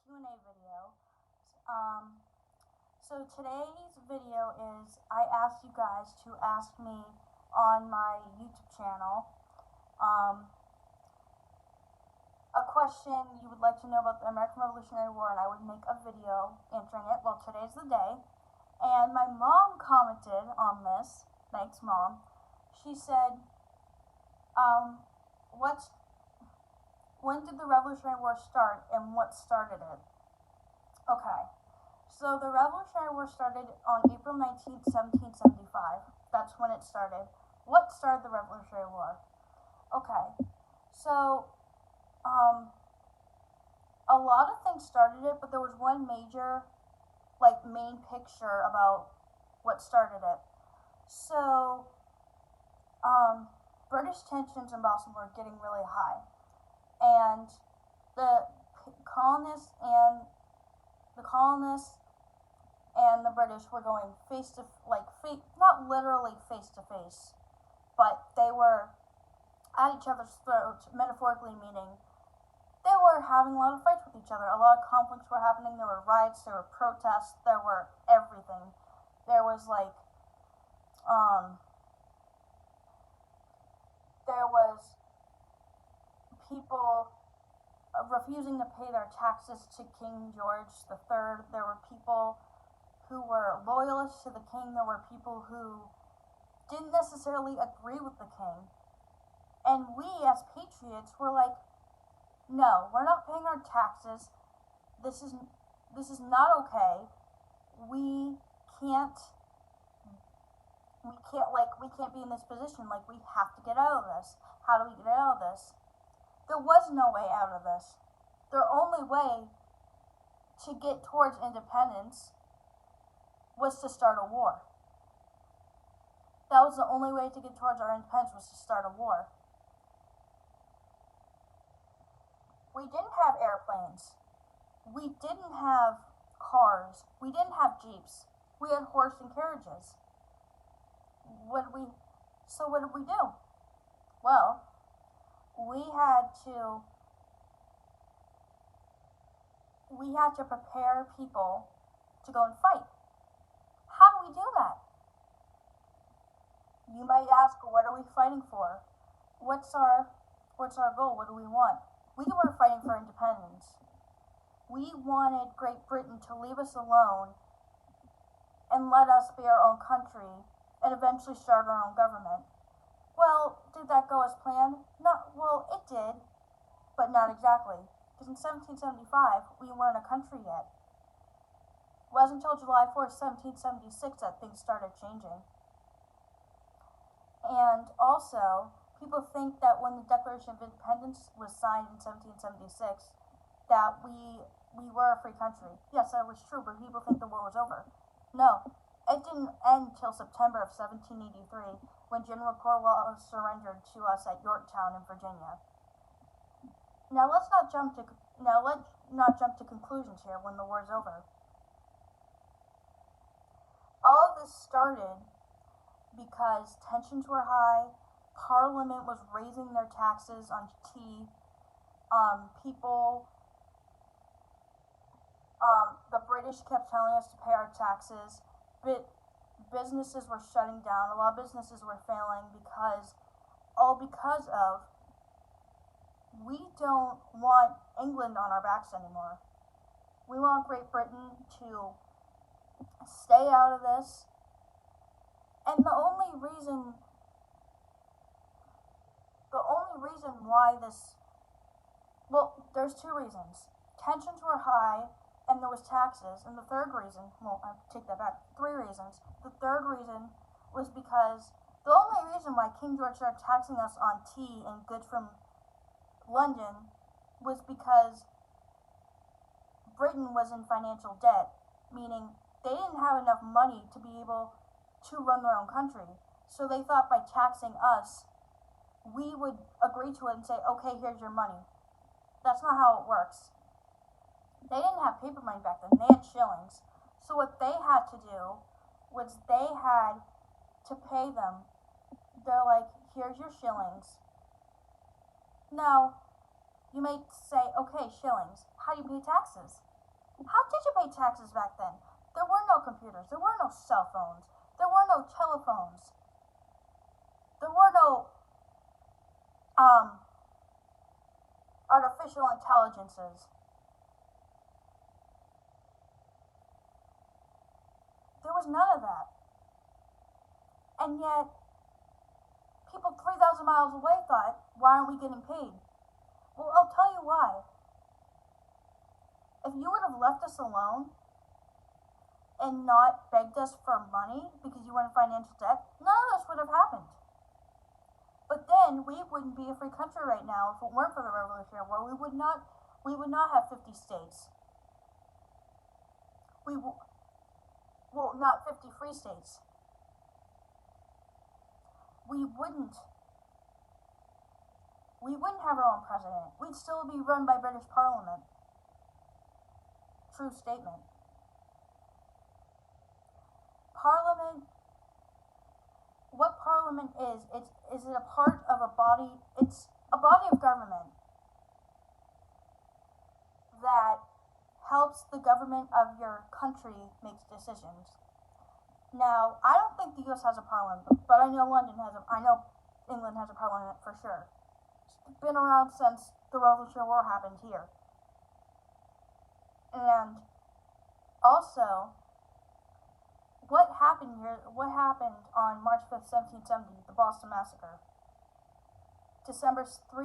Q&A video. Um, so today's video is I asked you guys to ask me on my YouTube channel a question you would like to know about the American Revolutionary War, and I would make a video answering it. Well, today's the day. And my mom commented on this. Thanks, Mom. She said, what's when did the Revolutionary War start and what started it? Okay, so the Revolutionary War started on April 19th, 1775. That's when it started. What started the Revolutionary War? Okay, so a lot of things started it, but there was one major, main picture about what started it. So, British tensions in Boston were getting really high, and the colonists and the British were going not literally face to face, but they were at each other's throats, metaphorically meaning they were having a lot of fights with each other. A lot of conflicts were happening. There were riots, there were protests, there were everything. There was people refusing to pay their taxes to King George III. There were people who were loyalists to the king. There were people who didn't necessarily agree with the king. And we, as patriots, were like, no, we're not paying our taxes. This is not okay. We can't be in this position. We have to get out of this. How do we get out of this? There was no way out of this. Their only way to get towards independence was to start a war. That was the only way to get towards our independence, was to start a war. We didn't have airplanes. We didn't have cars. We didn't have jeeps. We had horse and carriages. What did we do? Well, we had to prepare people to go and fight. How do we do that? You might ask, what are we fighting for? What's our goal? What do we want? We were fighting for independence. We wanted Great Britain to leave us alone and let us be our own country and eventually start our own government. Well, did that go as planned? Well, it did, but not exactly. Because in 1775, we weren't a country yet. It wasn't until July 4th, 1776 that things started changing. And also, people think that when the Declaration of Independence was signed in 1776, that we were a free country. Yes, that was true, but people think the war was over. No, it didn't end till September of 1783, when General Cornwallis surrendered to us at Yorktown in Virginia. Now let's not jump to conclusions here when the war's over. All of this started because tensions were high. Parliament was raising their taxes on tea. The British kept telling us to pay our taxes. Businesses were shutting down. A lot of businesses were failing because of we don't want England on our backs anymore. We want Great Britain to stay out of this. And the only reason why there's two reasons. Tensions were high and there was taxes, and the third reason, I take that back, three reasons. The third reason was because the only reason why King George started taxing us on tea and goods from London was because Britain was in financial debt, meaning they didn't have enough money to be able to run their own country. So they thought by taxing us, we would agree to it and say, okay, here's your money. That's not how it works. They didn't have paper money back then. They had shillings. So what they had to do was they had to pay them. They're like, here's your shillings. Now, you may say, okay, shillings. How do you pay taxes? How did you pay taxes back then? There were no computers. There were no cell phones. There were no telephones. There were no artificial intelligences. There was none of that. And yet, people 3,000 miles away thought, why aren't we getting paid? Well, I'll tell you why. If you would have left us alone and not begged us for money because you were in financial debt, none of this would have happened. But then we wouldn't be a free country right now if it weren't for the Revolutionary War. We would not have 50 states. Well, not 50 free states. We wouldn't have our own president. We'd still be run by British Parliament. True statement. Parliament, what Parliament is it a part of a body? It's a body of government that helps the government of your country make decisions. Now, I don't think the U.S. has a parliament, but I know I know England has a parliament for sure. It's been around since the Revolutionary War happened here. And also, what happened on March 5th, 1770, the Boston Massacre? 3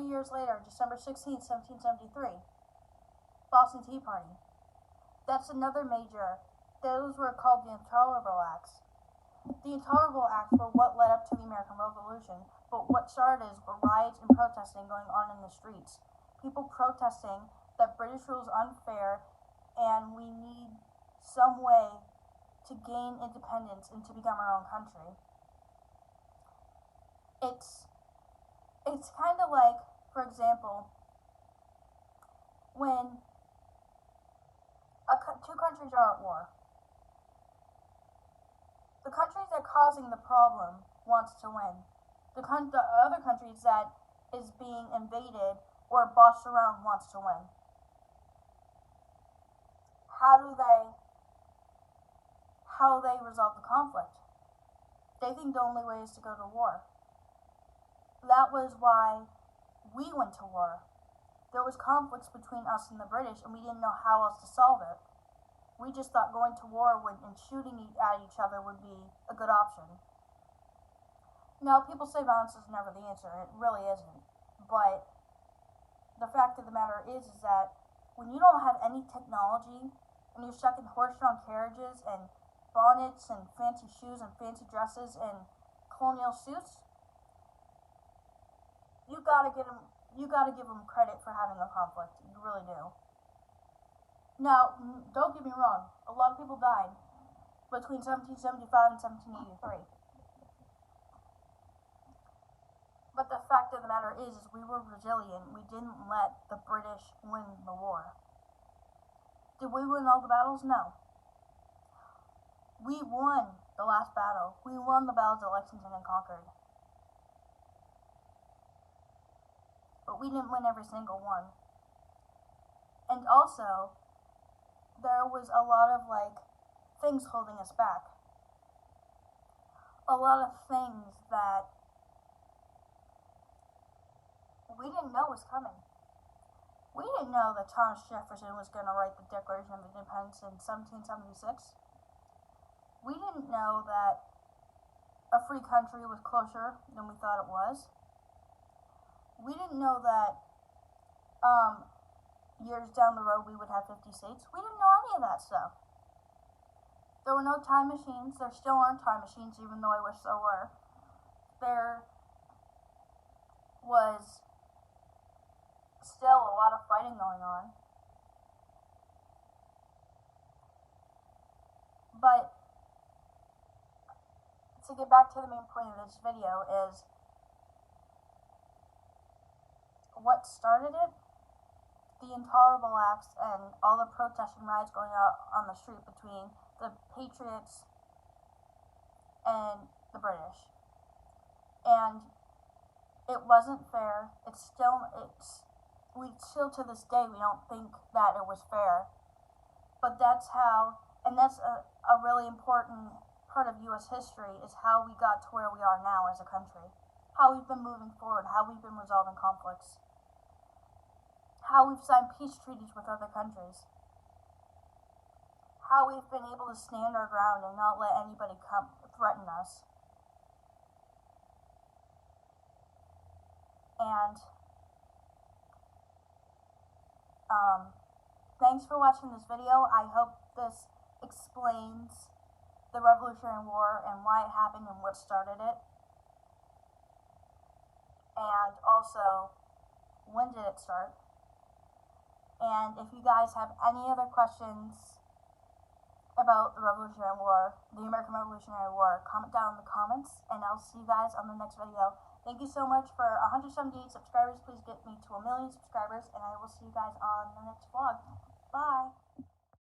years later, December 16th, 1773, Boston Tea Party. That's another major. Those were called the Intolerable Acts. The Intolerable Acts were what led up to the American Revolution, but what started were riots and protesting going on in the streets. People protesting that British rule is unfair and we need some way to gain independence and to become our own country. It's kind of like, for example, when two countries are at war. The countries that are causing the problem wants to win. The other countries that is being invaded or bossed around wants to win. How do they resolve the conflict? They think the only way is to go to war. That was why we went to war. There was conflicts between us and the British, and we didn't know how else to solve it. We just thought going to war and shooting at each other would be a good option. Now, people say violence is never the answer. It really isn't. But the fact of the matter is that when you don't have any technology and you're stuck in horse-drawn carriages and bonnets and fancy shoes and fancy dresses and colonial suits, you gotta give them credit for having a conflict. You really do. Now, don't get me wrong, a lot of people died between 1775 and 1783. But the fact of the matter is we were resilient. We didn't let the British win the war. Did we win all the battles? No. We won the last battle. We won the battles of Lexington and Concord. But we didn't win every single one. And also, there was a lot of things holding us back. A lot of things that we didn't know was coming. We didn't know that Thomas Jefferson was going to write the Declaration of Independence in 1776. We didn't know that a free country was closer than we thought it was. We didn't know that years down the road we would have 50 states. We didn't know any of that stuff. There were no time machines. There still aren't time machines, even though I wish there were. There was still a lot of fighting going on. But to get back to the main point of this video is what started it? The Intolerable Acts and all the protests and riots going out on the street between the Patriots and the British. And it wasn't fair. We still to this day, we don't think that it was fair. But that's how, and that's a really important part of U.S. history, is how we got to where we are now as a country. How we've been moving forward, how we've been resolving conflicts, how we've signed peace treaties with other countries, how we've been able to stand our ground and not let anybody come threaten us. And thanks for watching this video. I hope this explains the Revolutionary War and why it happened and what started it. And also, when did it start? And if you guys have any other questions about the Revolutionary War, the American Revolutionary War, comment down in the comments, and I'll see you guys on the next video. Thank you so much for 178 subscribers. Please get me to 1 million subscribers, and I will see you guys on the next vlog. Bye!